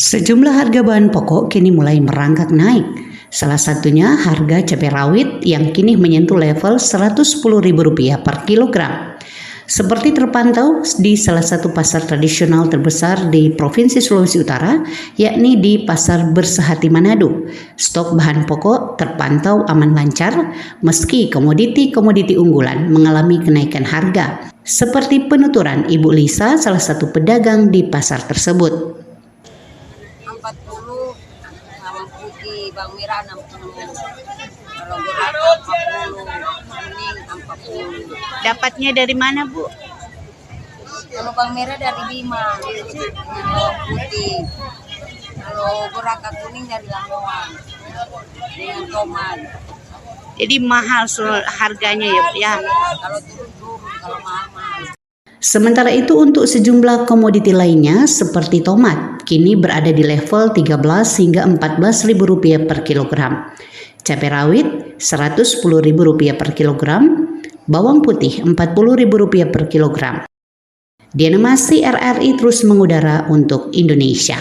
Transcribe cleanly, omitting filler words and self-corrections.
Sejumlah harga bahan pokok kini mulai merangkak naik. Salah satunya harga cabai rawit yang kini menyentuh level Rp110.000 per kilogram. Seperti terpantau di salah satu pasar tradisional terbesar di Provinsi Sulawesi Utara, yakni di Pasar Bersehati Manado. Stok bahan pokok terpantau aman lancar meski komoditi-komoditi unggulan mengalami kenaikan harga. Seperti penuturan Ibu Lisa, salah satu pedagang di pasar tersebut. 40, bawang putih, bawang merah 60, kalau beras 40, kuning 40. Dapatnya dari mana, Bu? Kalau bawang merah dari Bima, bawang putih. Kalau beras kuning dari Lamongan, dengan tomat. Jadi mahal harganya ya, Bu ya. Kalau turun, kalau mahal. Sementara itu untuk sejumlah komoditi lainnya seperti tomat kini berada di level Rp13 hingga Rp14.000 per kilogram. Cabai rawit Rp110.000 per kilogram, bawang putih Rp40.000 per kilogram. Diana Masih, RRI terus mengudara untuk Indonesia.